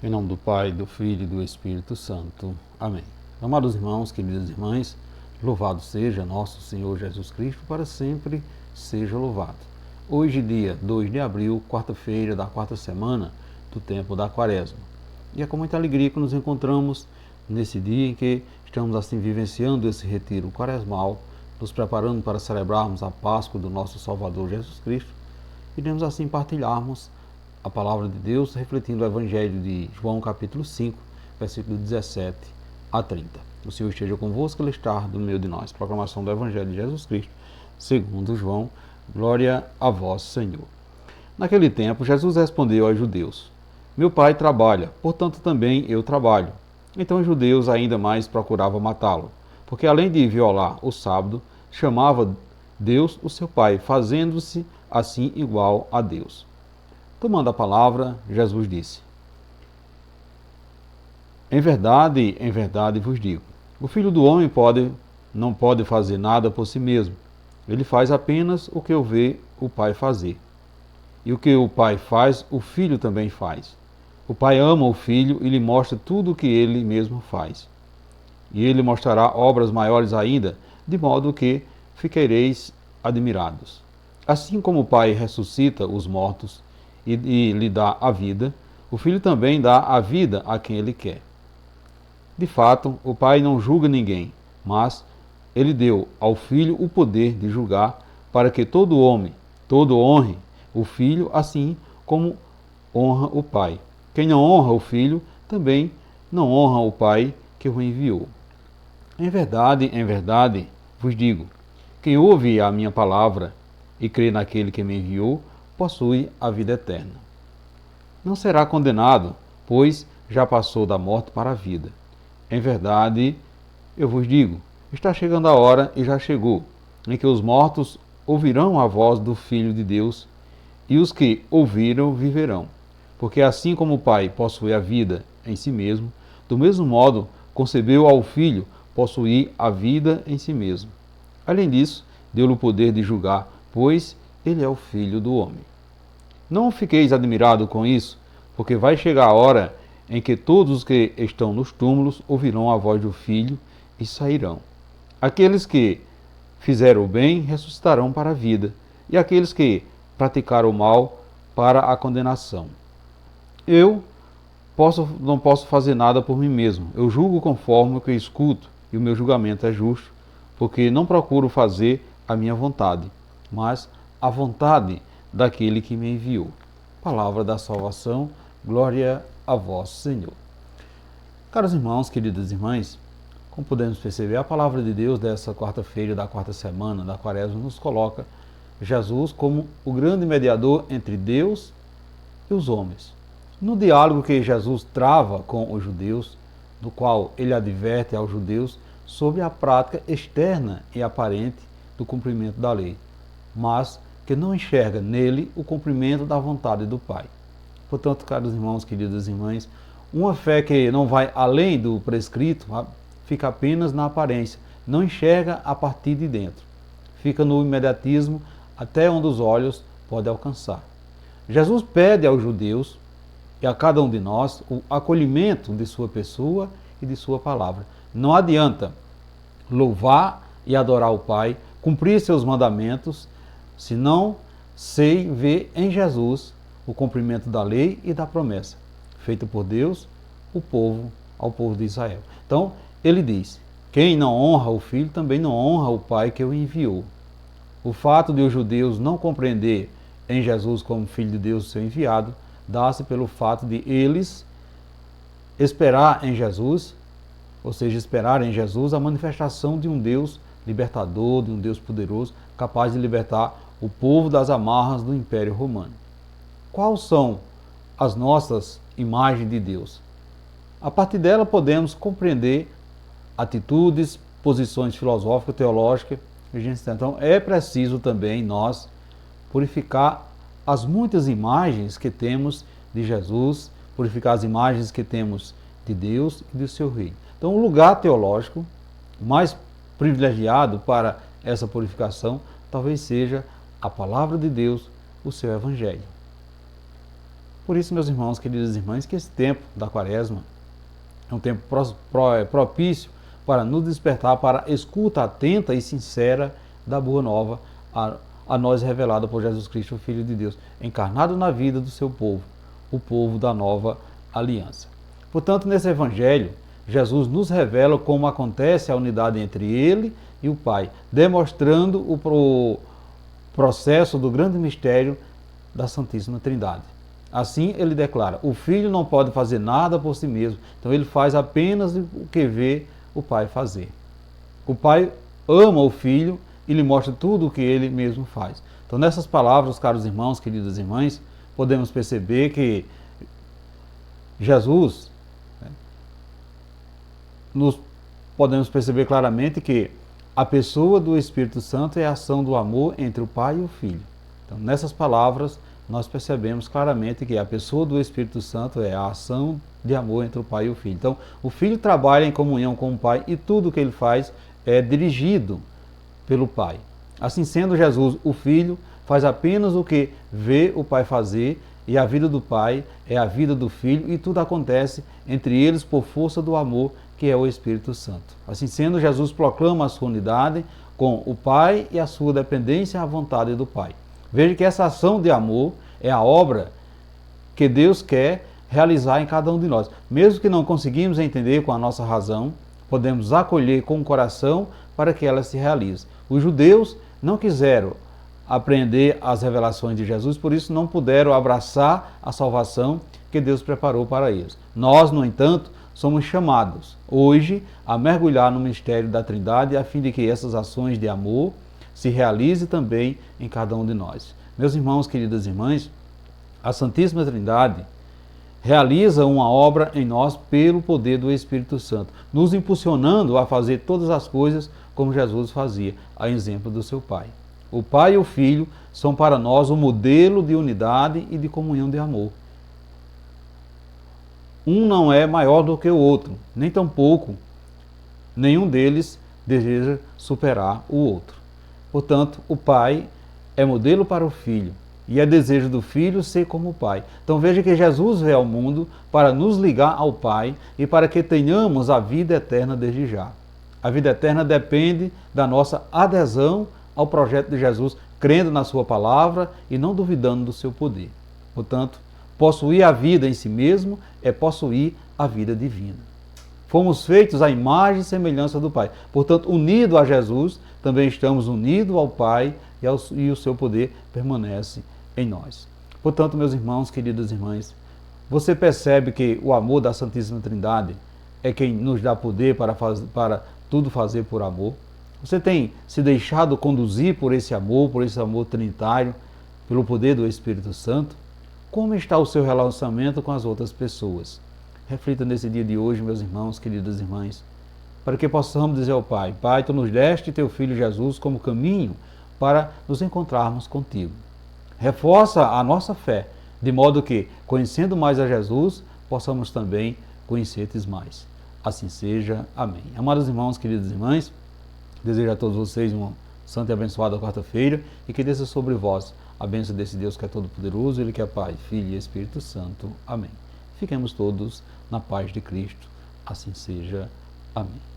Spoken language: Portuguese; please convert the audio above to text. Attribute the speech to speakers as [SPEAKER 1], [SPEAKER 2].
[SPEAKER 1] Em nome do Pai, do Filho e do Espírito Santo. Amém. Amados irmãos, queridas irmãs, louvado seja nosso Senhor Jesus Cristo, para sempre seja louvado. Hoje, dia 2 de abril, quarta-feira da quarta semana do tempo da Quaresma. E é com muita alegria que nos encontramos nesse dia em que estamos assim vivenciando esse retiro quaresmal, nos preparando para celebrarmos a Páscoa do nosso Salvador Jesus Cristo. Iremos assim partilharmos a palavra de Deus, refletindo o Evangelho de João, capítulo 5, versículo 17 a 30. O Senhor esteja convosco, Ele está do meio de nós. Proclamação do Evangelho de Jesus Cristo, segundo João. Glória a vós, Senhor. Naquele tempo, Jesus respondeu aos judeus: Meu Pai trabalha, portanto também eu trabalho. Então os judeus ainda mais procuravam matá-lo, porque além de violar o sábado, chamava Deus o seu Pai, fazendo-se assim igual a Deus. Tomando a palavra, Jesus disse: em verdade vos digo, o Filho do Homem não pode fazer nada por si mesmo. Ele faz apenas o que vê o Pai fazer. E o que o Pai faz, o Filho também faz. O Pai ama o Filho e lhe mostra tudo o que ele mesmo faz. E ele mostrará obras maiores ainda, de modo que ficareis admirados. Assim como o Pai ressuscita os mortos e lhe dá a vida, o Filho também dá a vida a quem ele quer. De fato, o Pai não julga ninguém, mas ele deu ao Filho o poder de julgar, para que todo honre o Filho, assim como honra o Pai. Quem não honra o Filho, também não honra o Pai que o enviou. Em verdade, vos digo, quem ouve a minha palavra e crê naquele que me enviou, possui a vida eterna. Não será condenado, pois já passou da morte para a vida. Em verdade, eu vos digo, está chegando a hora, e já chegou, em que os mortos ouvirão a voz do Filho de Deus, e os que ouviram viverão. Porque assim como o Pai possui a vida em si mesmo, do mesmo modo concebeu ao Filho possuir a vida em si mesmo. Além disso, deu-lhe o poder de julgar, pois ele é o Filho do Homem. Não fiqueis admirados com isso, porque vai chegar a hora em que todos os que estão nos túmulos ouvirão a voz do Filho e sairão. Aqueles que fizeram o bem ressuscitarão para a vida, e aqueles que praticaram o mal para a condenação. Eu não posso fazer nada por mim mesmo. Eu julgo conforme o que escuto, e o meu julgamento é justo, porque não procuro fazer a minha vontade, mas a vontade daquele que me enviou. Palavra da salvação, glória a vós, Senhor. Caros irmãos, queridas irmãs, como podemos perceber, a palavra de Deus dessa quarta-feira da quarta semana da Quaresma nos coloca Jesus como o grande mediador entre Deus e os homens. No diálogo que Jesus trava com os judeus, no qual ele adverte aos judeus sobre a prática externa e aparente do cumprimento da lei, mas que não enxerga nele o cumprimento da vontade do Pai. Portanto, caros irmãos, queridas irmãs, uma fé que não vai além do prescrito fica apenas na aparência, não enxerga a partir de dentro. Fica no imediatismo até onde os olhos podem alcançar. Jesus pede aos judeus e a cada um de nós o acolhimento de sua pessoa e de sua palavra. Não adianta louvar e adorar o Pai, cumprir seus mandamentos, se não sei ver em Jesus o cumprimento da lei e da promessa, feita por Deus ao povo de Israel. Então, ele diz, quem não honra o Filho também não honra o Pai que o enviou. O fato de os judeus não compreender em Jesus como Filho de Deus, seu enviado, dá-se pelo fato de eles esperar em Jesus, ou seja, esperar em Jesus a manifestação de um Deus libertador, de um Deus poderoso, capaz de libertar o povo das amarras do Império Romano. Quais são as nossas imagens de Deus? A partir dela podemos compreender atitudes, posições filosóficas, teológicas. Então é preciso também nós purificar as muitas imagens que temos de Jesus, purificar as imagens que temos de Deus e do seu reino. Então o lugar teológico mais privilegiado para essa purificação talvez seja a palavra de Deus, o seu Evangelho. Por isso, meus irmãos, queridas irmãs, que esse tempo da Quaresma é um tempo propício para nos despertar para a escuta atenta e sincera da boa nova a nós revelada por Jesus Cristo, o Filho de Deus, encarnado na vida do seu povo, o povo da nova aliança. Portanto, nesse Evangelho, Jesus nos revela como acontece a unidade entre Ele e o Pai, demonstrando o processo do grande mistério da Santíssima Trindade. Assim, ele declara, o Filho não pode fazer nada por si mesmo, então ele faz apenas o que vê o Pai fazer. O Pai ama o Filho e lhe mostra tudo o que ele mesmo faz. Então, nessas palavras, caros irmãos, queridas irmãs, podemos perceber que Jesus, podemos perceber claramente que a pessoa do Espírito Santo é a ação do amor entre o Pai e o Filho. Então, nessas palavras, nós percebemos claramente que a pessoa do Espírito Santo é a ação de amor entre o Pai e o Filho. Então, o Filho trabalha em comunhão com o Pai e tudo o que ele faz é dirigido pelo Pai. Assim sendo, Jesus, o Filho, faz apenas o que vê o Pai fazer, e a vida do Pai é a vida do Filho, e tudo acontece entre eles por força do amor, que é o Espírito Santo. Assim sendo, Jesus proclama a sua unidade com o Pai e a sua dependência à vontade do Pai. Veja que essa ação de amor é a obra que Deus quer realizar em cada um de nós. Mesmo que não conseguimos entender com a nossa razão, podemos acolher com o coração para que ela se realize. Os judeus não quiseram apreender as revelações de Jesus, por isso não puderam abraçar a salvação que Deus preparou para eles. Nós, no entanto, somos chamados hoje a mergulhar no mistério da Trindade, a fim de que essas ações de amor se realize também em cada um de nós. Meus irmãos, queridas irmãs, a Santíssima Trindade realiza uma obra em nós pelo poder do Espírito Santo, nos impulsionando a fazer todas as coisas como Jesus fazia, a exemplo do seu Pai. O Pai e o Filho são para nós um modelo de unidade e de comunhão de amor. Um não é maior do que o outro, nem tampouco nenhum deles deseja superar o outro. Portanto, o Pai é modelo para o Filho e é desejo do Filho ser como o Pai. Então veja que Jesus veio ao mundo para nos ligar ao Pai e para que tenhamos a vida eterna desde já. A vida eterna depende da nossa adesão ao projeto de Jesus, crendo na sua palavra e não duvidando do seu poder. Portanto, possuir a vida em si mesmo é possuir a vida divina. Fomos feitos à imagem e semelhança do Pai. Portanto, unido a Jesus, também estamos unidos ao Pai e o seu poder permanece em nós. Portanto, meus irmãos, queridas irmãs, você percebe que o amor da Santíssima Trindade é quem nos dá poder para tudo fazer por amor? Você tem se deixado conduzir por esse amor trinitário, pelo poder do Espírito Santo? Como está o seu relacionamento com as outras pessoas? Reflita nesse dia de hoje, meus irmãos, queridas irmãs, para que possamos dizer ao Pai, Pai, Tu nos deste Teu Filho Jesus como caminho para nos encontrarmos contigo. Reforça a nossa fé, de modo que, conhecendo mais a Jesus, possamos também conhecer-te mais. Assim seja. Amém. Amados irmãos, queridas irmãs, desejo a todos vocês uma santa e abençoada quarta-feira e que desça sobre vós a bênção desse Deus que é todo-poderoso, Ele que é Pai, Filho e Espírito Santo. Amém. Fiquemos todos na paz de Cristo. Assim seja. Amém.